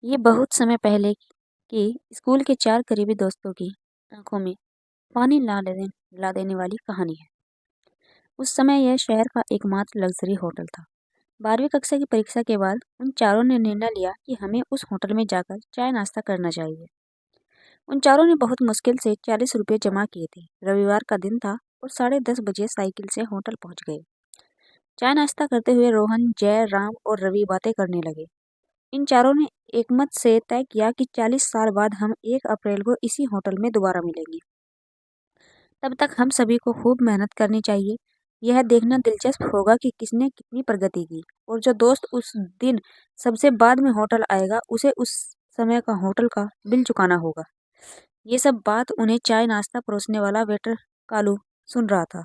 ये बहुत समय पहले की स्कूल के 4 करीबी दोस्तों की आंखों में पानी ला देने वाली कहानी है। उस समय यह शहर का एकमात्र लग्जरी होटल था। 12वीं कक्षा की परीक्षा के बाद उन चारों ने निर्णय लिया कि हमें उस होटल में जाकर चाय नाश्ता करना चाहिए। उन चारों ने बहुत मुश्किल से 40 रुपये जमा किए थे। रविवार का दिन था और 10:30 बजे साइकिल से होटल पहुंच गए। चाय नाश्ता करते हुए रोहन, जय, राम और रवि बातें करने लगे। इन चारों ने एकमत से तय किया कि 40 साल बाद हम 1 अप्रैल को इसी होटल में दोबारा मिलेंगे। तब तक हम सभी को खूब मेहनत करनी चाहिए। यह देखना दिलचस्प होगा कि किसने कितनी प्रगति की, और जो दोस्त उस दिन सबसे बाद में होटल आएगा उसे उस समय का होटल का बिल चुकाना होगा। ये सब बात उन्हें चाय नाश्ता परोसने वाला वेटर कालू सुन रहा था।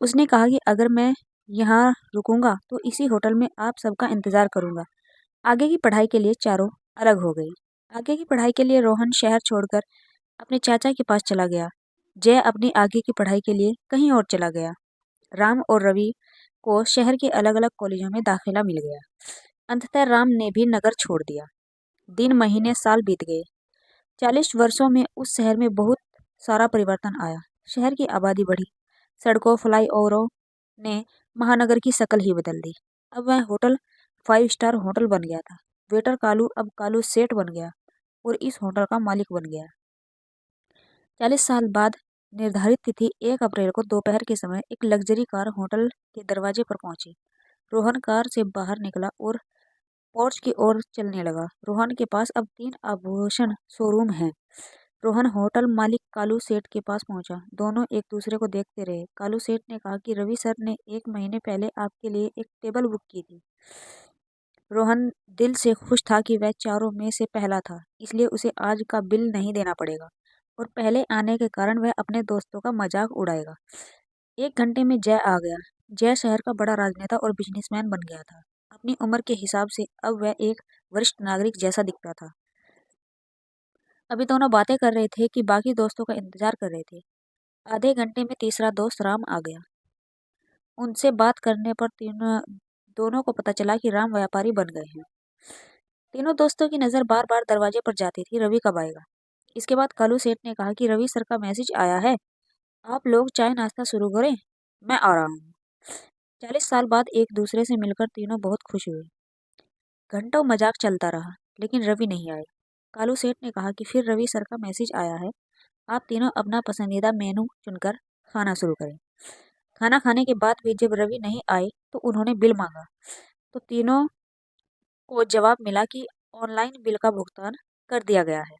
उसने कहा कि अगर मैं यहाँ रुकूंगा तो इसी होटल में आप सबका इंतजार करूंगा। आगे की पढ़ाई के लिए चारों अलग हो गई। आगे की पढ़ाई के लिए रोहन शहर छोड़कर अपने चाचा के पास चला गया। जय अपनी आगे की पढ़ाई के लिए कहीं और चला गया। राम और रवि को शहर के अलग अलग कॉलेजों में दाखिला मिल गया। अंततः राम ने भी नगर छोड़ दिया। दिन, महीने, साल बीत गए। 40 वर्षों में उस शहर में बहुत सारा परिवर्तन आया। शहर की आबादी बढ़ी। सड़कों, फ्लाईओवरों ने महानगर की शक्ल ही बदल दी। अब वह होटल 5 स्टार होटल बन गया था। वेटर कालू अब कालू सेठ बन गया और इस होटल का मालिक बन गया। 40 साल बाद निर्धारित तिथि 1 अप्रैल को दोपहर के समय एक लग्जरी कार होटल के दरवाजे पर पहुंची। रोहन कार से बाहर निकला और पोर्च की ओर चलने लगा। रोहन के पास अब 3 आभूषण शोरूम हैं। रोहन होटल मालिक कालू सेठ के पास पहुंचा। दोनों एक दूसरे को देखते रहे। कालू सेठ ने कहा कि रवि सर ने 1 महीने पहले आपके लिए एक टेबल बुक की थी। रोहन दिल से खुश था कि वह चारों में से पहला था, इसलिए उसे आज का बिल नहीं देना पड़ेगा और पहले आने के कारण वह अपने दोस्तों का मजाक उड़ाएगा। 1 घंटे में जय आ गया। जय शहर का बड़ा राजनेता और बिजनेसमैन बन गया था। अपनी उम्र के हिसाब से अब वह एक वरिष्ठ नागरिक जैसा दिखता था। अभी दोनों बातें कर रहे थे कि बाकी दोस्तों का इंतजार कर रहे थे। आधे घंटे में तीसरा दोस्त राम आ गया। उनसे बात करने पर दोनों को पता चला कि राम व्यापारी बन गए हैं। तीनों दोस्तों की नज़र बार बार दरवाजे पर जाती थी, रवि कब आएगा। इसके बाद कालू सेठ ने कहा कि रवि सर का मैसेज आया है, आप लोग चाय नाश्ता शुरू करें, मैं आ रहा हूँ। 40 साल बाद एक दूसरे से मिलकर तीनों बहुत खुश हुए। घंटों मजाक चलता रहा, लेकिन रवि नहीं आए। कालू सेठ ने कहा कि फिर रवि सर का मैसेज आया है, आप तीनों अपना पसंदीदा मेनू चुनकर खाना शुरू करें। खाना खाने के बाद भी जब रवि नहीं आए तो उन्होंने बिल मांगा, तो तीनों को जवाब मिला कि ऑनलाइन बिल का भुगतान कर दिया गया है।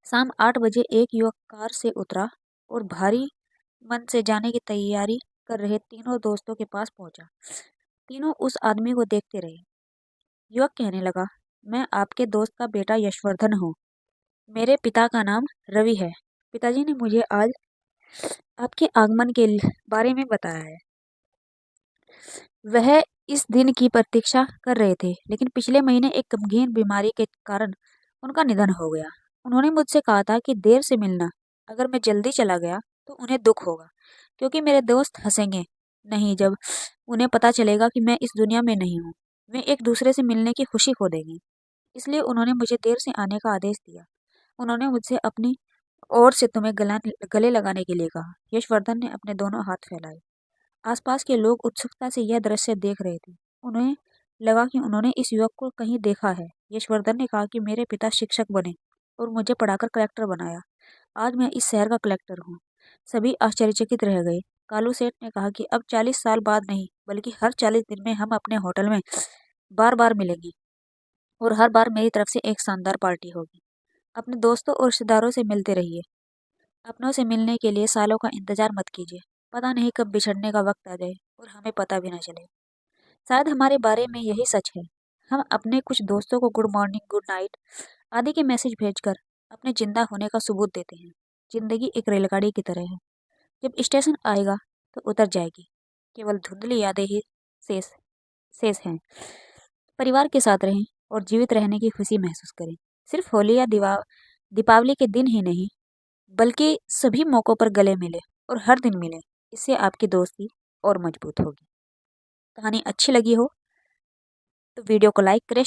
शाम 8 बजे एक युवक कार से उतरा और भारी मन से जाने की तैयारी कर रहे तीनों दोस्तों के पास पहुंचा। तीनों उस आदमी को देखते रहे। युवक कहने लगा, मैं आपके दोस्त का बेटा यशवर्धन हूँ। मेरे पिता का नाम रवि है। पिताजी ने मुझे आज आपके आगमन के बारे में बताया है। वह इस दिन की प्रतीक्षा कर रहे थे, लेकिन पिछले महीने एक गंभीर बीमारी के कारण उनका निधन हो गया। उन्होंने मुझसे कहा था कि देर से मिलना, अगर मैं जल्दी चला गया तो उन्हें दुख होगा, क्योंकि मेरे दोस्त हंसेंगे नहीं जब उन्हें पता चलेगा कि मैं इस दुनिया में नहीं हूँ। वे एक दूसरे से मिलने की खुशी खो देंगे। इसलिए उन्होंने मुझे देर से आने का आदेश दिया। उन्होंने मुझसे अपनी ओर से तुम्हें गले लगाने के लिए कहा। यशवर्धन ने अपने दोनों हाथ फैलाए। आसपास के लोग उत्सुकता से यह दृश्य देख रहे थे। उन्हें लगा कि उन्होंने इस युवक को कहीं देखा है। यशवर्धन ने कहा कि मेरे पिता शिक्षक बने और मुझे पढ़ाकर कलेक्टर बनाया। आज मैं इस शहर का कलेक्टर हूँ। सभी आश्चर्यचकित रह गए। कालू सेठ ने कहा कि अब 40 साल बाद नहीं, बल्कि हर 40 दिन में हम अपने होटल में बार बार मिलेंगे और हर बार मेरी तरफ से एक शानदार पार्टी होगी। अपने दोस्तों और रिश्तेदारों से मिलते रहिए। अपनों से मिलने के लिए सालों का इंतजार मत कीजिए। पता नहीं कब बिछड़ने का वक्त आ जाए और हमें पता भी ना चले। शायद हमारे बारे में यही सच है। हम अपने कुछ दोस्तों को गुड मॉर्निंग, गुड नाइट आदि के मैसेज भेजकर अपने जिंदा होने का सबूत देते हैं। जिंदगी एक रेलगाड़ी की तरह है। जब स्टेशन आएगा तो उतर जाएगी। केवल धुंधली यादें ही शेष शेष हैं। परिवार के साथ रहें और जीवित रहने की खुशी महसूस करें। सिर्फ होली या दीपावली के दिन ही नहीं, बल्कि सभी मौकों पर गले मिले और हर दिन मिले। इससे आपकी दोस्ती और मजबूत होगी। कहानी अच्छी लगी हो तो वीडियो को लाइक करें।